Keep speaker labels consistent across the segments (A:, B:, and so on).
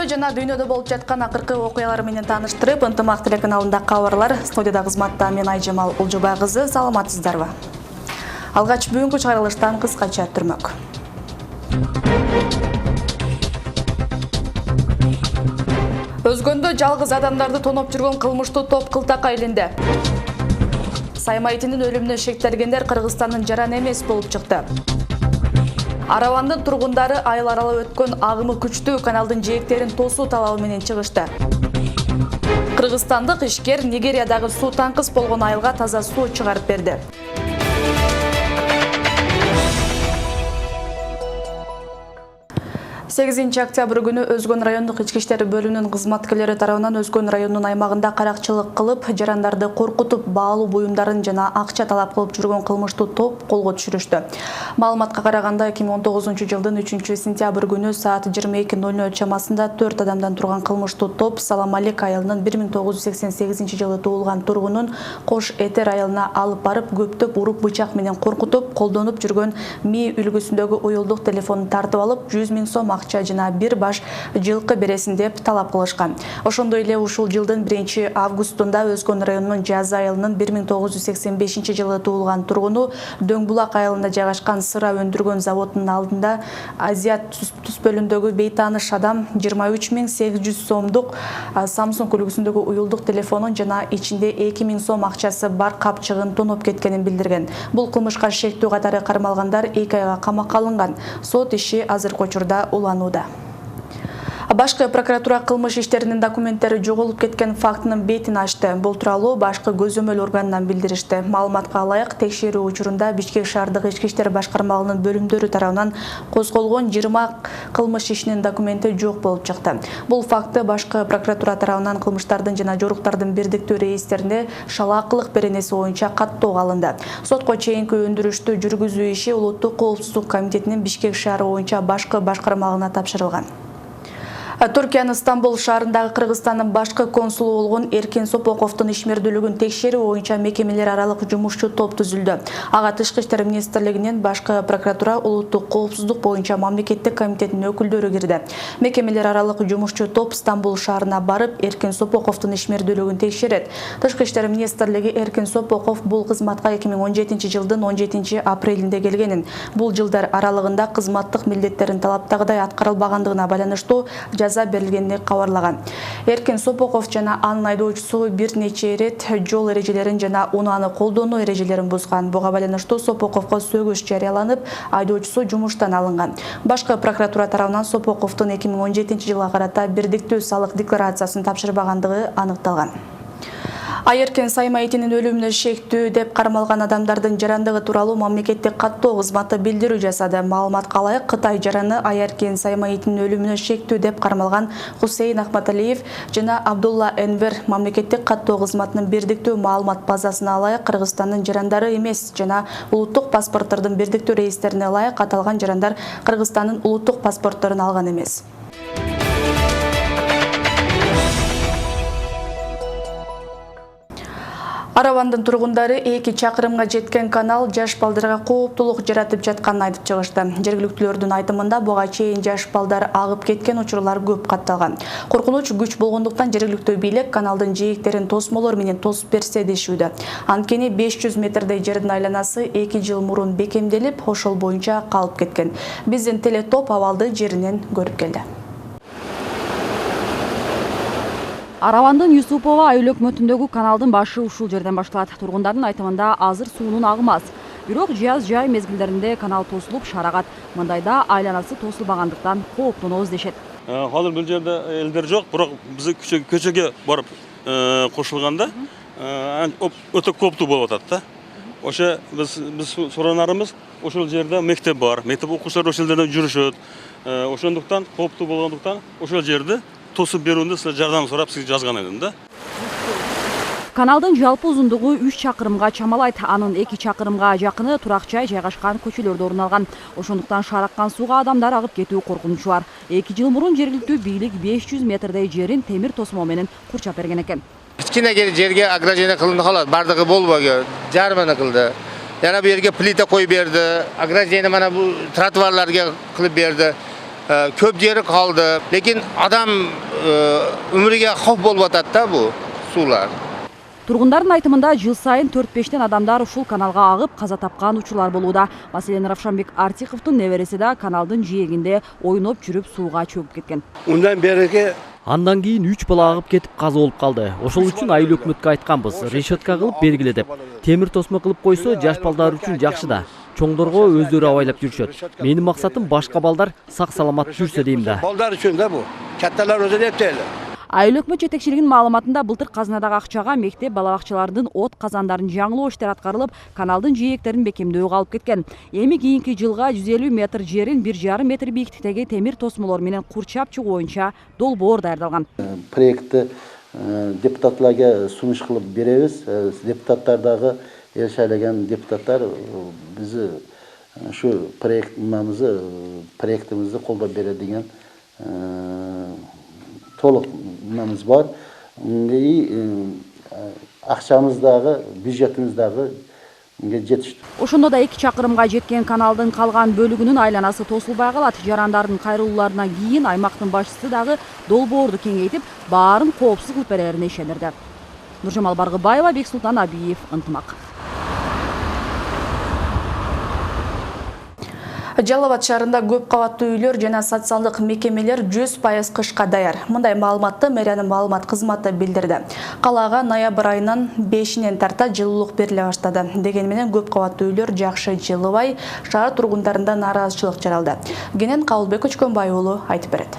A: Өзгөндө жана дүйнөдө болуп жаткан акыркы окуялар менен тааныштырып, Ынтымак телеканалында кабарлар. Студияда кызматта мен Айжамал Улжубай кызы. Саламатсыздарбы? Алгач бүгүнкү чыгарылыштан кыскача түрмөк. Өзгөндө жалгыз адамдарды тоноп жүргөн кылмыштуу топ кылтакка илинди. Саймайтинин өлүмүнө шектелгендер Кыргызстандын жараны эмес болуп чыкты. Аравандын тургундары айыл аралап өткөн агымы күчтүү каналдын жээктерин тосуу талабы менен чыгышты. Кыргызстандык ишкер Нигериядагы суу таңкыс болгон айылга таза суу чыгарып берди. 8 октябрь күнү Өзгөн райондук ички иштер бөлүмүнүн кызматкерлери тарабынан Өзгөн районунун аймагында каракчылык кылып, жарандарды коркутуп, баалуу буюмдарын жана акча талап кылып жүргөн кылмыштуу топ колго түшүрүштү. Маалыматка караганда 2019 жылдын 3-сентябрь күнү саат 22:00 чамасында 4 адамдан турган кылмыштуу топ Саламалек айылынын 1988 туулган тургунун Кош Этер айылына алып барып, көптөп уруп бычак менен коркутуп, колдонуп жүргөн МИ үлгүсүндөгү уюлдук телефонун тартып алып, 100 000 сом акча жана бир баш жылкы бересин деп талап кылышкан. Ошондой эле ушул жылдын 1-августунда Өзгөн районунун Жазы айылынын 1985 туулган тургуну Дөңбулак айылында жайгашкан сыра өндүргөн заводунун алдында Азиат түспөлүндөгү бейтааныш адам 23 800 сомдук Samsung үлгүсүндөгү уюлдук телефонун жана ичинде 2 000 сом акчасы бар капчыгын тоноп кеткенин билдирген. Бул кылмышка шектүү катары кармалгандар 2 айга камакка алынган. Сот иши азыркы учурда уланууда. Башкы прокуратура кылмыш иштеринин документтери жоголуп кеткен фактынын бетин ачты. Бул тууралуу башкы көзөмөл органынан билдиришти. Маалыматка ылайык, текшерүү учурунда Бишкек шаардык ички иштер башкармалыгынын бөлүмдөрү тарабынан козголгон 20 кылмыш ишинин документи жок болуп чыкты. Бул факты башкы прокуратура тарабынан кылмыштардын жана жоруктардын бирдиктүү реестрине шалаакылык беренеси боюнча каттоого алынды. Сотко чейинки өндүрүштү жүргүзүү иши Улуттук коопсуздук комитетинин Бишкек шаары боюнча башкы башкармалыгына тапшырылган. Түркиянын Стамбул шаарындагы Кыргызстандын башкы консулу болгон Эркин Сопоковдун ишмердүүлүгүн текшерүү боюнча мекемелер аралык жумушчу топ түзүлдү. Ага Тышкы иштер министрлигинин башкы прокуратура, Улуттук коопсуздук боюнча мамлекеттик комитетинин өкүлдөрү кирди. Мекемелер аралык жумушчу топ Стамбул шаарына барып, Эркин Сопоковдун ишмердүүлүгүн текшерет. Тышкы иштер министрлиги Эркин Сопоков бул кызматка 2017 жылдын 17 апрелинде келгенин, бул жылдар аралыгында кызматтык милдеттерин талаптагыдай аткарылбагандыгына байланыштуу жаза берилгенин кабарлаган. Эркин Сопоков жана анын айдоочусу бир нече ирет жол эрежелерин жана унааны колдонуу эрежелерин бузган. Буга байланыштуу Сопоковго сөгүш жарыяланып, айдоочусу жумуштан алынган. Башкы прокуратура тарабынан Сопоковдун 2017 жылга карата бирдиктүү салык декларациясын тапшырбагандыгы аныкталган. Айеркен Саймайтинин өлүмүнө шектүү деп кармалган адамдардын жарандыгы тууралуу мамлекеттик каттоо кызматы билдирүү жасады. Маалыматка ылайык, Кытай жараны Айеркен Саймайтинин өлүмүнө шектүү деп кармалган Хусейн Ахматалиев жана Абдулла Энвер мамлекеттик каттоо кызматынын бирдиктүү маалымат базасына ылайык Кыргызстандын жарандары эмес жана улуттук паспорттордун бирдиктүү реестрине ылайык аталган жарандар Кыргызстандын улуттук паспортторун алган эмес. Аравандын тургундары 2 чакырымга жеткен канал жаш балдарга кооптулук жаратып жатканын айтып чыгышты. Жергиликтүүлөрдүн айтымында буга чейин жаш балдар агып кеткен учурлар көп катталган. Коркунуч күч болгондуктан жергиликтүү бийлик каналдын жээктерин тосмолор менен тосуп берсе дешүүдө. Анткени 500 метрдей жердин айланасы 2 жыл мурун бекемделип, ошол боюнча калып кеткен. Биздин телетоп абалды жеринен көрүп келди.
B: Аравандын Юсупова айыл өкмөтүндөгү каналдын башы ушул жерден башталат. Тургундардын айтымында азыр суунун агымы аз. Бирок жаз жай мезгилдеринде канал тосулуп шарагат. Мындайда айланасы тосулбагандыктан кооптонобуз дешет.
C: Азыр бул жерде элдер жок, бирок биз көчөгө барып кошулганда өтө кооптуу болуп атат да. Ошо биз суранарыбыз ошол жерде мектеп бар. Мектеп окуучулары ошол жерде жүрүшөт. Ошондуктан кооптуу болгондуктан ошол жерде тосуп берүүнү сиз жардам сурап сиз жазган едим да.
B: Каналдын жалпы узундугу 3 чакырымга чамалайт. Анын 2 чакырымга жакыны турак жай жайгашкан көчөлөрдө орун алган. Ошондуктан шараккан сууга адамдар агып кетүү коркунучу бар. 2 жыл мурун жергиликтүү бийлик 500 метрдей жерин темир тосмо менен курчап берген экен.
D: Кичкене жерге ограждение кылынды калат, бардыгы болбогу, жарымын кылды. Yana bu yerga plita qo'yib berdi. Ограждение mana bu trotuarlarga qilib berdi. Köp jeri kaldı. Lekin adam ömrüge xavf bolup atат da bu sular.
B: Тургундардын айтымында жыл сайын 4-5 адамдар ушул каналга агып каза тапкан учурлар болууда. Маселен, Равшанбек Артиковдун небереси да каналдын жээгинде ойноп жүрүп сууга чөгүп кеткен.
E: Андан кийин 3 бала агып кетип каза болуп калды. Ошол үчүн айыл өкмөткө айтканбыз, решетка кылып белгиле деп. Темир тосмо кылып койсо жаш балдар үчүн жакшы да. Чоңдорго өздөрү абайлап жүрүшөт. Менин максатым башка балдар сак саламат жүрсө дейм да.
F: Балдар үчүн да бу. Катталар өзү эптели.
B: Айыл өкмөт жетекчилигинин маалыматында былтыр казынадагы акчага мектеп балабакчалардын от казандарын жаңылоо иштери аткарылып, каналдын жээктерин бекемдөө калып кеткен. Эми кийинки жылга 150 метр жерин 1,5 метр бийиктиктеги темир тосмолор менен курчап чыгуу боюнча долбоор даярдалган.
G: Проектти депутатларга сунуш кылып беребиз. Депутаттардагы эл шайлаган депутаттар бизи ушу проектибизди колдоп берет деген толук намыз бар. Акчамыздагы, бюджетибиздагы жетиштүү.
B: Ошондо да 2 чакырымга жеткен каналдын калган бөлүгүнүн айланасы тосулбай калат. Жарандардын кайрылууларынан кийин аймактын башчысы дагы долбоорду кеңейтип, баарын коопсуз кылып берерине ишенирди. Нуржамал Баргыбаева, Бексултан Абиев, Ынтымак.
A: Жалал-Абад шаарында көп кабаттуу үйлөр жана социалдык мекемелер 100% кышка даяр. Мындай маалыматты мэриянын маалымат кызматы билдирди. Калаага ноябрь айынын 5-нен тарта жылуулук бериле баштады. Деген менен көп кабаттуу үйлөр жакшы жылыбай, шаар тургундарында нааразычылык жаралды. Кенен Кабылбек Өчкөнбай уулу айтып берет.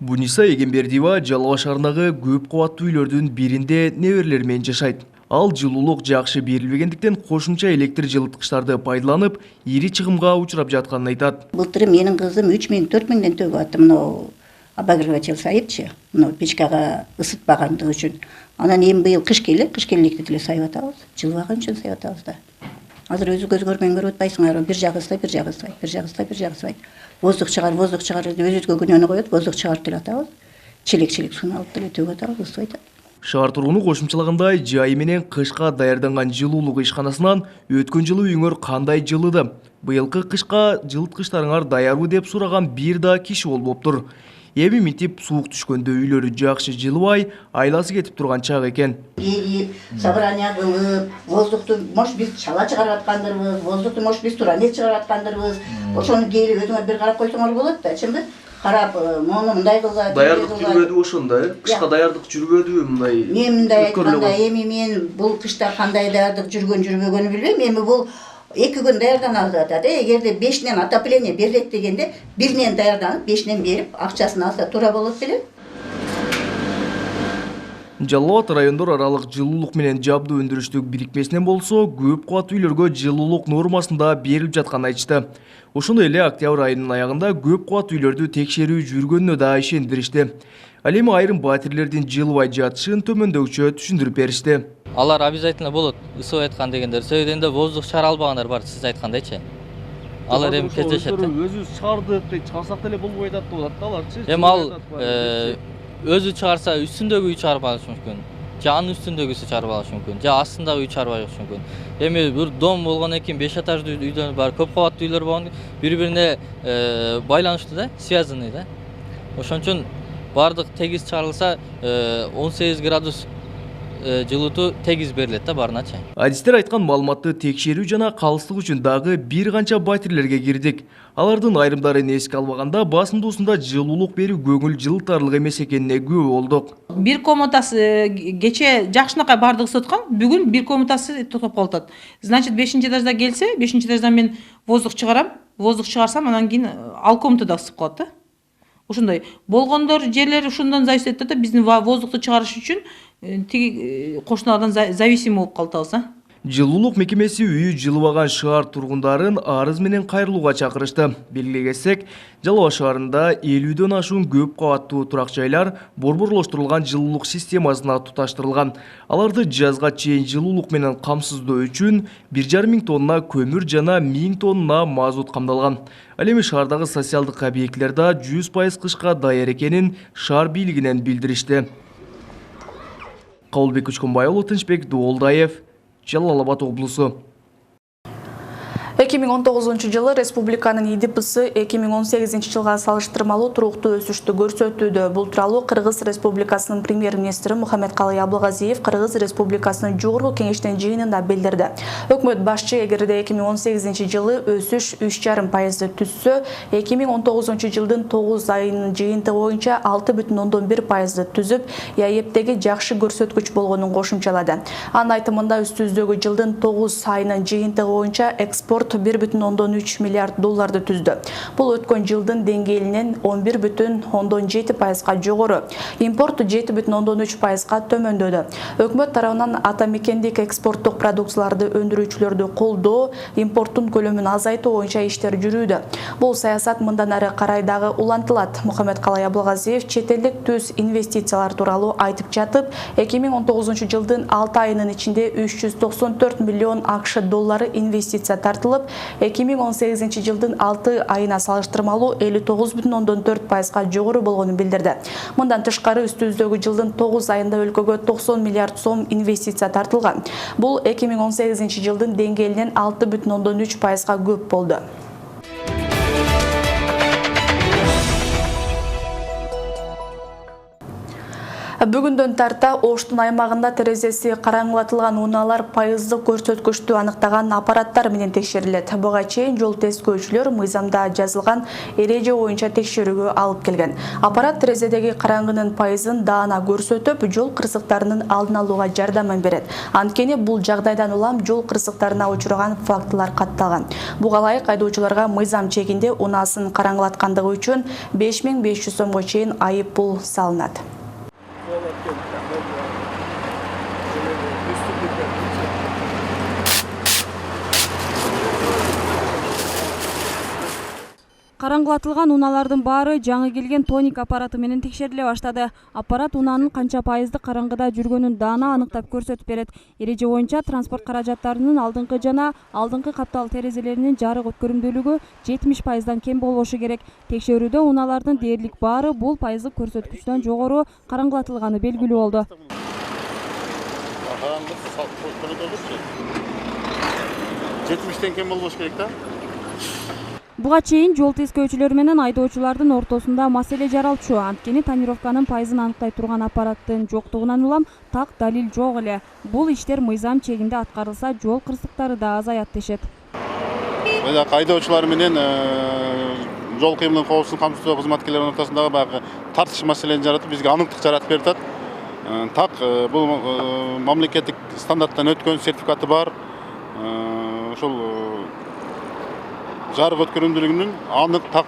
H: Буниса Эгембердиева Жалал-Абад шаарындагы көп кабаттуу үйлөрдүн биринде неберелери менен жашайт. Ал жылуулук жакшы берилбегендиктен кошумча электр жылыткычтарды пайдаланып, ири чыгымга учурап жатканын айтат.
I: Былтыр менин кызым 3.000-4.000ден төгүп атты мына обогреватель сайыпчы, мына печкага ысытпагандыгы үчүн. Анан эми быйыл кыш келет электрди деле сайып атабыз, жылбаган үчүн сайып атабыз да. Азыр өзү көз көргөн көрүп атпайсыңар, бир жагы ысыт, бир жагы ысытпайт, бир жагы ысыт, бир жагы ысытпайт. Воздух чыгар деп өзүбүзгө күнөөнү коет, воздух чыгарып деле атабыз. Челек сууну алып деле төгүп атабыз, ысытпайт.
H: Шаар тургуну кошумчалагандай жайы менен кышка даярданган жылуулук ишканасынан өткөн жылы үйүңөр кандай жылыды? Быйылкы кышка жылыткычтарыңар даярбы деп сураган бир да киши болбоптур. Эми митип суук түшкөндө үйлөрү жакшы жылыбай, айласы кетип турган чак экен.
I: Собрание кылып, воздухту может биз чала чыгарып аткандырбыз, воздухту может биз турамел чыгарып аткандырбыз. Ошону келип өзүңөр бир карап койсоңор болот да, чынбы? Карап, мону мындай кылган.
H: Даярдык жүрбөдү ошондо, кышка даярдык жүрбөдү мындай.
I: Мен мындай айтканда, эми мен бул кышта кандай даярдык жүргөнү билбейм. Эми бул 2 күн даярданабыз деп атат. Эгерде 5-нен отопление берилет дегенде, 1-нен даярданып, 5-нен берип, акчасын алса туура болот беле.
H: Жалал-Абад райондор аралык жылуулук менен жабдуу өндүрүштүк бирикмесинен болсо, көп кабаттуу үйлөргө жылуулук нормасында берилип жатканын айтышты. Ошондой эле октябрь айынын аягында көп кабаттуу үйлөрдү текшерүү жүргөнүнө да ишендиришти. Ал эми айрым батирлердин жылыбай жатышын төмөндөгүчө түшүндүрүп беришти.
J: Алар обязательно болот, ысып айткан дегендер. Сөйдөндөр воздух чыгара албагандар бар, сиз айткандайчы. Алар эми кездешет.
H: Өзү чыгардык, чыгарсак деле болбой атат деп атат аларчы.
J: Эми ал өзү чыгарса үстүндөгү үй чыгарып алышы мүмкүн. Же анын үстүндөгүсү чыгарып алышы мүмкүн. Же астындагы үй чыгарып алышы мүмкүн. Эми бир дом болгондон кийин 5 этаждуу үйдөр бар, көп кабаттуу үйлөр болгон бири-бирине байланыштуу да, связанный да. Ошон үчүн бардык тегиз чыгарылса 18 градус жылытуу тегиз берилет да барыначы.
H: Адистер айткан маалыматты текшерүү жана калыстык үчүн дагы бир канча батирлерге кирдик. Алардын айрымдарын эске албаганда басымдуусунда жылуулук берүү көңүл жылытарлык эмес экенине күбө болдук.
K: Бир комнатасы кече жакшынакай бардыгы ысыткан, бүгүн бир комнатасы токтоп калып. Значит, 5-этажда келсе, 5-этаждан мен воздух чыгарам, воздух чыгарсам, анан кийин ал комнатада ысып калат да. Ошондой болгондор жерлери ушундан зависит этет да, биздин воздухту чыгарыш үчүн тиги кошуналардан зависим болуп калабыз.
H: Жылуулук мекемеси үйү жылыбаган шаар тургундарын арыз менен кайрылууга чакырышты. Белгилегесек, Жалал-Абад шаарында 50дөн ашуун көп кабаттуу турак жайлар борборлоштурулган жылуулук системасына туташтырылган. Аларды жазга чейин жылуулук менен камсыздоо үчүн 1,5 миң тонна көмүр жана 1000 тонна мазут камдалган. Ал эми шаардагы социалдык объектлерде 100% кышка даяр экенин шаар бийлигинен билдиришти. Кабылбек Өчкөнбай уулу, Тынчбек Дуулдаев, Жалал-Абад облусу.
A: 2019 жылы республиканын ИДПсы 2018 жылга салыштырмалуу туруктуу өсүштү көрсөтүүдө. Бул тууралуу Кыргыз Республикасынын премьер-министри Мухаммедкалый Абылгазиев Кыргыз Республикасынын жогорку кеңештин жыйынында билдирди. Өкмөт башчы эгерде 2018 жылы өсүш 3,5% түзсө, 2019 жылдын 9 айынын жыйынтыгы боюнча 6,1% түзүп, ЯЭПтеги жакшы көрсөткүч болгонун кошумчалады. Анын айтымында үстүбүздөгү жылдын 9 айынын жыйынтыгы боюнча экспорт 1,3 миллиард долларды түздү. Бул өткөн жылдын деңгээлинен 11,7%га жогору. Импорт 7,3%га төмөндөдү. Өкмөт тарабынан ата мекендик экспорттук продукцияларды өндүрүүчүлөрдү колдоо, импорттун көлөмүн азайтуу боюнча иштер жүрүүдө. Бул саясат мындан ары карай дагы улантылат. Мухаммедкалый Абылгазиев чет элдик түз инвестициялар тууралуу айтып жатып, 2019 жылдын 6 айынын ичинде 394 миллион АКШ доллары инвестиция тартылып, 2018 жылдын 6 айына салыштырмалуу 59,4%га жогору болгонун билдирди. Мындан тышкары үстүбүздөгү жылдын 9 айында өлкөгө 90 миллиард сом инвестиция тартылган. Бул 2018 жылдын деңгээлинен 6,3%га көп болду. Бүгүндөн тарта Оштун аймагында терезеси караңгылатылган унаалар пайыздык көрсөткүчтү аныктаган аппараттар менен текшерилет. Буга чейин жол тескөөчүлөр мыйзамда жазылган эреже боюнча текшерүүгө алып келген. Аппарат терезедеги караңгынын пайызын даана көрсөтүп, жол кырсыктарынын алдын алууга жардам берет. Анткени бул жагдайдан улам жол кырсыктарына учураган фактылар катталган. Буга ылайык айдоочуларга мыйзам чегинде унаасын караңгылаткандыгы үчүн 5500 сомго чейин айып пул салынат.
B: Караңгылатылган унаалардын баары жаңы келген тоник аппараты менен текшериле баштады. Аппарат унаанын канча пайызды караңгыда жүргөнүн даана аныктап көрсөтүп берет. Эреже боюнча транспорт каражаттарынын алдыңкы жана алдыңкы каптал терезелеринин жарык өткөрүмдүүлүгү 70%дан кем болбошу керек. Текшерүүдө унаалардын дээрлик баары бул пайыздык көрсөткүчтөн жогору караңгылатылганы белгилүү болду.
L: 70'ten кем болбош керек да.
B: Буга чейин жол тескөөчүлөр менен айдоочулардын ортосунда маселе жаралчу. Анткени тонировканын пайызын аныктай турган аппараттын жоктугунан улам так далил жок эле. Бул иштер мыйзам чегинде аткарылса, жол кырсыктары да азаят дешет.
L: Айдоочулар менен жол кыймылын коопсуздугун камсыздоо кызматкерлеринин ортосундагы баягы тартыш маселени жаратып, бизге аныктык жаратып берип атат. Так бул мамлекеттик стандарттан өткөн сертификаты бар. Ошол жарык өткөрүмдүүлүгүнүн анык так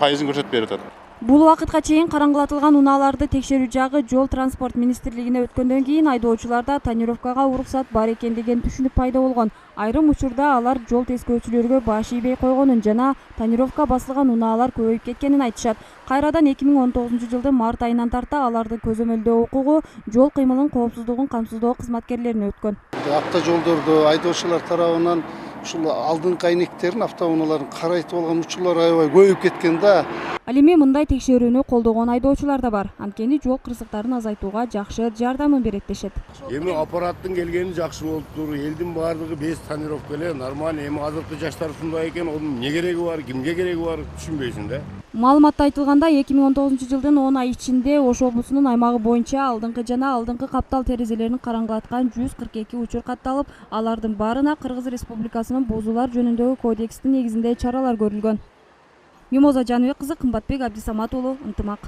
L: пайызын көрсөтүп берип атат.
B: Бул убакытка чейин караңгылатылган унааларды текшерүү жагы Жол транспорт министрлигине өткөндөн кийин айдоочуларда тонировкага уруксат бар экен деген түшүнүк пайда болгон. Айрым учурда алар жол тескөөчүлөргө баш ийбей койгонун жана тонировка басылган унаалар көбөйүп кеткенин айтышат. Кайрадан 2019 жылдын март айынан тарта аларды көзөмөлдөө укугу жол кыймылын коопсуздугун камсыздоо кызматкерлерине өткөн.
M: Автожолдорду айдоочулар тарабынан ушул алдыңкы айнектерин автоунааларын карайтып алган учурлар аябай көбөйүп кеткен да.
B: Ал эми мындай текшерүүнү колдогон айдоочулар да бар. Анткени жол кырсыктарын азайтууга жакшы жардамын берет дешет.
L: Эми аппараттын келгени жакшы болуптур. Элдин баардыгы без тонировка эле нормально. Эми азыркы жаштар ушундай экен, онун эмне кереги бар, кимге кереги бар түшүнбөйсүң да.
B: Маалыматта айтылганда 2019 жылдын 10 ай ичинде Ош облусунун аймагы боюнча алдыңкы жана алдыңкы каптал терезелерин караңгылаткан 142 учур катталып, алардын баарына Кыргыз Республикасынын бузуулар жөнүндөгү кодекстин негизинде чаралар көрүлгөн. Мимоза Жаныбек кызы, Кымбатбек Абдисамат уулу, Ынтымак.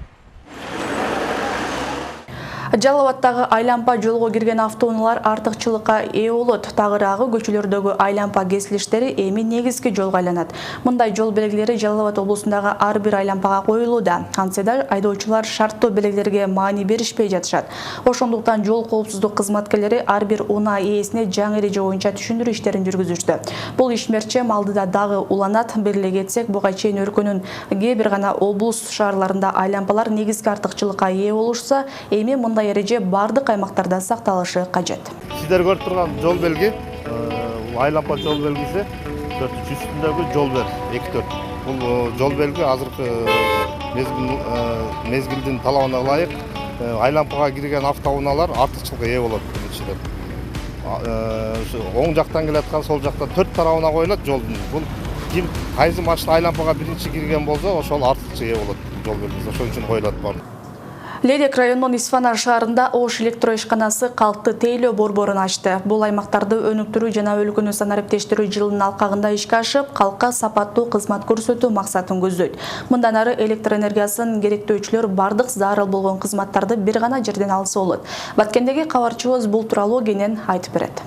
A: Жалал Абадтагы айлампа жолго кирген автоунаалар артыкчылыкка ээ болот. Тагыраагы көчөлөрдөгү айлампа кесилиштери эми негизги жолго айланат. Мындай жол белгилери Жалал Абад облусундагы ар бир айлампага коюлууда. Антсе да айдоочулар шарттуу белгилерге маани беришпей жатышат. Ошондуктан жол коопсуздук кызматкерлери ар бир унаа ээсине жаңы эреже боюнча түшүндүрүү иштерин жүргүзүштү. Бул ишмерчем алдыда дагы уланат. Бир эле кетсек, буга чейин өлкөнүн кээ бир гана облус шаарларында айлампалар негизги артыкчылыкка ээ болушса, эми мындай эреже бардык аймактарда сакталышы кажет.
L: Сиздер көрүп турган жол белги, айлампа жол белгиси, үстүндөгү жол бер 2-4. Бул жол белги азыркы мезгилдин талабына ылайык айлампага кирген автоунаалар артыкчылыкка ээ болот биринчиден.
N: оң жақтан келатқан, сол жақтан 4 тарауына қойылады жолдың. Бұл ким қайсы машина айлампаға бірінші кірген болса, ошол артықчы болады жол бермесе, ошол үчүн қойылады бар.
A: Ледек районунун Исфана шаарында Ош электроишканасы калкты тейлөө борборун ачты. Бул аймактарды өнүктүрүү жана өлкөнү санариптештирүү жылынын алкагында ишке ашып, калкка сапаттуу кызмат көрсөтүү максатын көздөйт. Мындан ары электр энергиясын керектөөчүлөр бардык зарыл болгон кызматтарды бир гана жерден алса болот. Баткендеги кабарчыбыз бул тууралуу кенен айтып берет.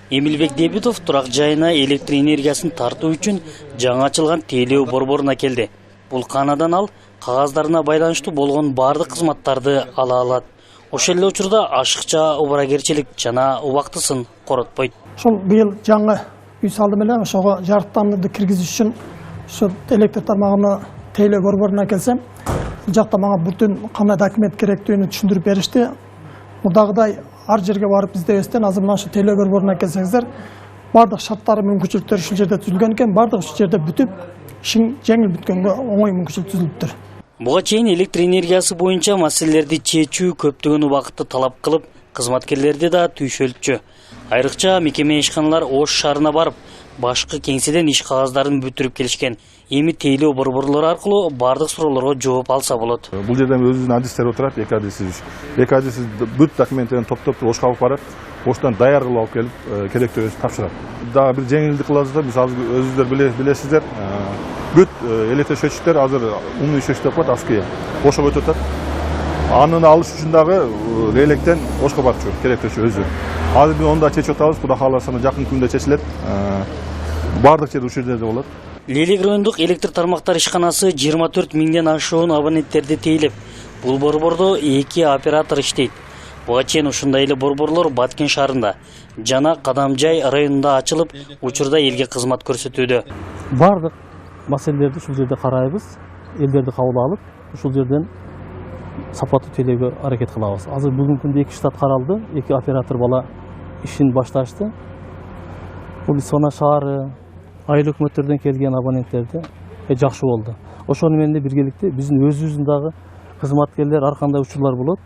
O: Эмилбек Дебитов турак жайына электр энергиясын тартуу үчүн жаңы ачылган тейлөө борборуна келди. Бул канадан ал кагаздарына байланыштуу болгон бардык кызматтарды ала алат. Ошол эле учурда ашыкча убарагерчилик жана убактысын коротпойт.
P: Ошол быйыл жаңы үй салдым эле, ошого жарыктанды киргизиш үчүн ошо электр тармагына тейлөө борборуна келсем, бул жакта мага бүтүн кандай документ керектүүнү түшүндүрүп беришти. Мурдагыдай ар жерге барып издебестен азыр мына ошо тейлөө борборуна келсеңиздер, бардык шарттары, мүмкүнчүлүктөр ушул жерде түзүлгөн экен, бардык ушул жерде бүтүп, ишин жеңил бүткөнгө оңой мүмкүнчүлүк түзүлүптүр.
O: Буга чейин электр энергиясы боюнча маселелерди чечүү көптөгөн убакытты талап кылып, кызматкерлерди да түйшөлтчү. Айрыкча мекеме ишканалар Ош шаарына барып, башкы кеңседен иш кагаздарын бүтүрүп келишкен. Эми тейлөө борборлору аркылуу бардык суроолорго жооп алса болот.
Q: Бул жерде өзүнүн адистери отурат, эки адиси бүт документтерин топтоп Ошко алып барат. Оштан даяр кылып алып келип, керектөөсүн тапшырат. Дагы бир жеңилдик кылабыз да, мисалы өзүңүздөр билесиздер, бүт электр счетчиктер азыр умный счетчик деп коет, Аския. Ошого өтүп атат. Анын алыш үчүн дагы Релектен Ошко барып жүрөт, керектөөсү өзү. Азыр биз onu da чечип атабыз, Кудай кааласа жакын күндө чечилет. Бардык жер ушул жерде болот.
O: Лелек райондук электр тармактар ишканасы 24 миңден ашуун абоненттерди тейлеп, бул борбордо 2 оператор иштейт. Буга чейин ушундай эле борборлор Баткен шаарында жана Кадамжай районунда ачылып, учурда элге кызмат көрсөтүүдө.
E: Бардык маселелерди ушул жерде карайбыз, элдерди кабыл алып, ушул жерден сапаттуу тейлөөгө аракет кылабыз. Азыр бүгүнкү күндө 2 штат каралды, 2 оператор бала ишин башташты. Бул Исфана шаары, айыл өкмөттөрдөн келген абоненттерди жакшы болду. Ошону менен биргеликте биздин өзүбүздүн дагы кызматкерлер ар кандай учурлар болот.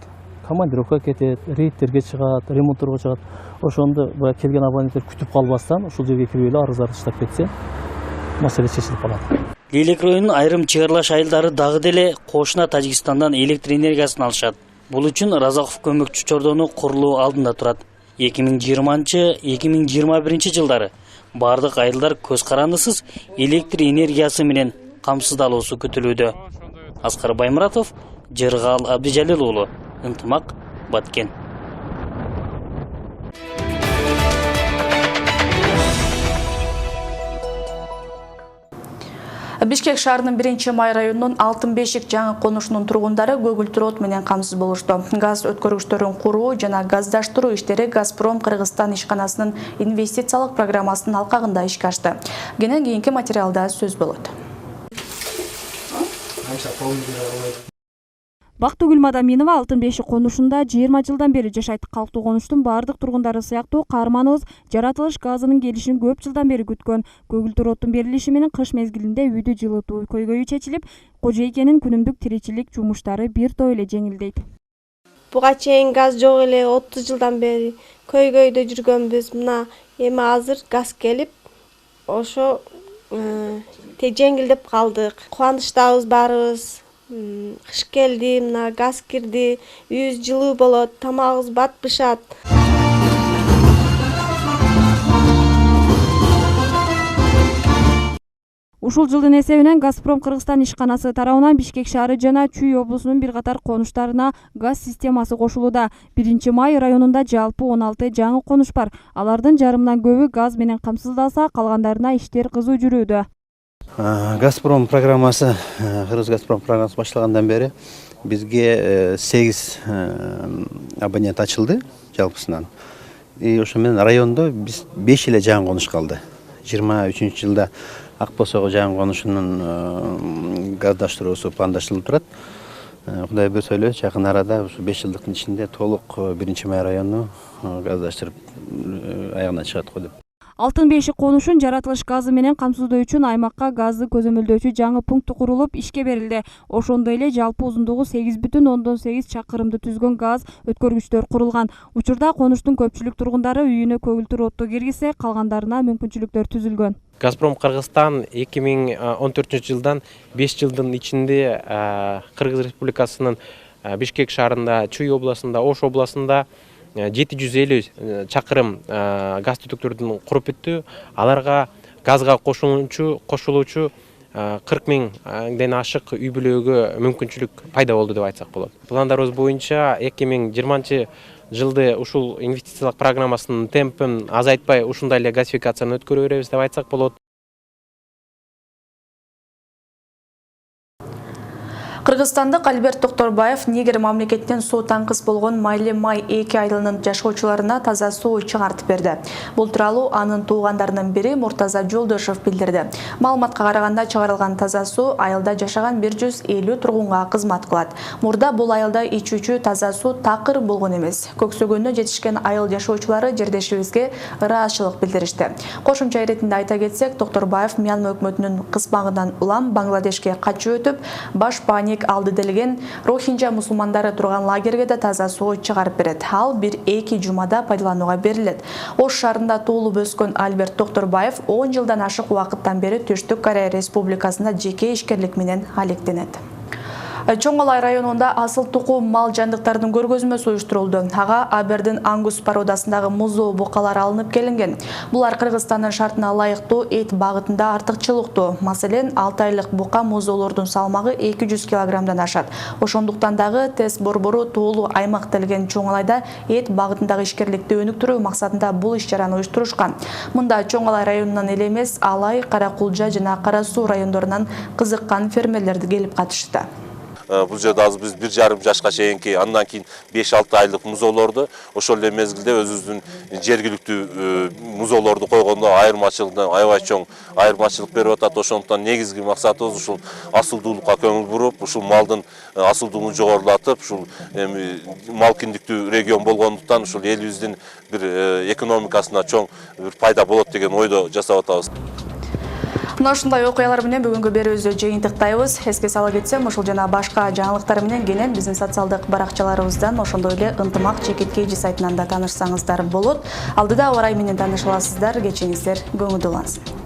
E: Командировка кетет, рейдтерге чыгат, ремонтторго чыгат. Ошондо келген абоненттер күтүп калбастан ушул жерге кирип эле арыздарды таштап кетсе, маселе чечилип калат.
O: Лелек районунун айрым чыгарлаш айылдары дагы деле кошуна Тажикстандан электр энергиясын алышат. Бул үчүн Разаков көмөкчү чордону курулуу алдында турат. 2020-2021 жылдары бардык айылдар көз карандысыз электр энергиясы менен камсыздалуусу күтүлүүдө. Аскар Баймуратов, Жыргал Абдижалил уулу, Ынтымак, Баткен.
A: Бишкек шаарынын 1-май районунун Алтын Бешик жаңы конушунун тургундары көгүлтүр от менен камсыз болушту. Газ өткөргүчтөрүн куруу жана газдаштыруу иштери Газпром Кыргызстан ишканасынын инвестициялык программасынын алкагында ишке ашты. Кенен кийинки материалда сөз болот.
B: Бактыгүл Мадаминова Алтын Бешик конушунда 20 жылдан бери жашайт. Калктуу конуштун бардык тургундары сыяктуу каарманыбыз жаратылыш газынын келишин көп жылдан бери күткөн. Көгүлтүр оттун берилиши менен кыш мезгилинде үйдү жылытуу көйгөйү чечилип, кожойкенин күнүмдүк тиричилик жумуштары бир топ эле жеңилдейт.
R: Буга чейин газ жок эле 30 жылдан бери көйгөйдө жүргөнбүз. Мына эми азыр газ келип, ошо жеңилдеп калдык. Кубанычтабыз баарыбыз. Кыш келди, мына газ кирди, үйүбүз жылуу болот, тамагыбыз бат бышат.
B: Ушул жылдын эсебинен Газпром Кыргызстан ишканасы тарабынан Бишкек шаары жана Чүй облусунун бир катар конуштарына газ системасы кошулууда. 1-май районунда жалпы 16 жаңы конуш бар. Алардын жарымынан көбү газ менен камсыздалса, калгандарына иштер кызуу жүрүүдө.
S: Газпром программасы, Кыргыз Газпром программасы башталгандан бери бизге 8 абонент ачылды жалпысынан. Ошо менен райондо биз 5 эле жаңы конуш калды. 23-жылда Акбосого жаңы конушунун газдаштыруусу пландаштырылып турат. Кудай буйрса эле жакын арада ушу 5 жылдыктын ичинде толук 1-май районуну газдаштырып аягына чыгат го деп.
B: Алтын бешик конушун жаратылыш газы менен камсыздоо үчүн аймакка газды көзөмөлдөөчү жаңы пункт курулуп ишке берилди. Ошондой эле жалпы узундугу 8,8 чакырымды түзгөн газ өткөргүчтөр курулган. Учурда конуштун көпчүлүк тургундары үйүнө көгүлтүр отту киргизсе, калгандарына мүмкүнчүлүктөр түзүлгөн.
T: Газпром Кыргызстан 2014 жылдан 5 жылдын ичинде Кыргыз Республикасынын Бишкек шаарында, Чүй областында, Ош областында 750 чакырым газ түтүктөрдүн куруп бүттү. Аларга газга кошулуучу 40 миңден ашык үй бүлөгө мүмкүнчүлүк пайда болду деп айтсак болот. Пландарыбыз боюнча 2020 жылды ушул инвестициялык программасынын темпин азайтпай ушундай эле газификацияны өткөрө беребиз деп айтсак болот.
A: Кыргызстандык Альберт Токторбаев Нигер мамлекетинен суу таңкыс болгон Майле Май 2 айылынын жашоочуларына таза суу чыгартып берди. Бул тууралуу анын туугандарынын бири Муртаза Жолдошов билдирди. Маалыматка караганда чыгарылган таза суу айылда жашаган 150 тургунга кызмат кылат. Мурда бул айылда ичүүчү таза суу такыр болгон эмес. Көксөгөнүнө жетишкен айыл жашоочулары жердешибизге ыраазычылык билдиришти. Кошумча иретинде айта кетсек, Токторбаев Мьянма өкмөтүнүн кысмагынан улам Бангладешке качып өтүп, баш паник алды делген Рохинджа мусулмандары турган лагерге да таза суу чыгарып берет. Ал 1-2 жумада пайдаланууга берилет. Ош шаарында туулуп өскөн Альберт Токторбаев 10 жылдан ашык убакыттан бери Түштүк Корея Республикасында жеке ишкерлик менен алектенет. Чоңголай районунда асыл туку мал жандыктардын көргөзмөсү уюштурулду. Ага Абердин Ангус породасындагы музоо букалар алынып келинген. Булар Кыргызстандын шартына ылайыктуу эт багытында артыкчылыктуу. Маселен, 6 айлык бука музоолордун салмагы 200 килограммдан ашат. Ошондуктан дагы тест борбору туулуу аймак делген Чоңголайда эт багытындагы ишкерликти өнүктүрүү максатында бул иш-чараны уюштурушкан. Мында Чоңголай районунан эле эмес, Алай, Каракулжа жана Кара Суу райондорунан кызыккан фермерлер келип катышты.
U: Бул жерде азыр биз 1,5 жашка чейинки, андан кийин 5-6 айлык музоолорду, ошол эле мезгилде өзүбүздүн жергиликтүү музоолорду койгондо айырмачылыгына аябай чоң айырмачылык берип атат. Ошондуктан негизги максатыбыз ушул асылдуулукка көңүл буруп, ушул малдын асылдуулугун жогорулатып, ушул мал киндиктүү регион болгондуктан ушул элибиздин бир экономикасына чоң бир пайда болот деген ойдо жасап атабыз.
A: Мына ушундай окуялар менен бүгүнкү берүүбүздү жыйынтыктайбыз. Эске сала кетсем, ушул жана башка жаңылыктар менен кенен биздин социалдык баракчаларыбыздан, ошондой эле ынтымак чекиткейжи сайтынан да таанышсаңыздар болот. Алдыда аба ырайы менен тааныша аласыздар. Кечиңиздер көңүлдүү улансын.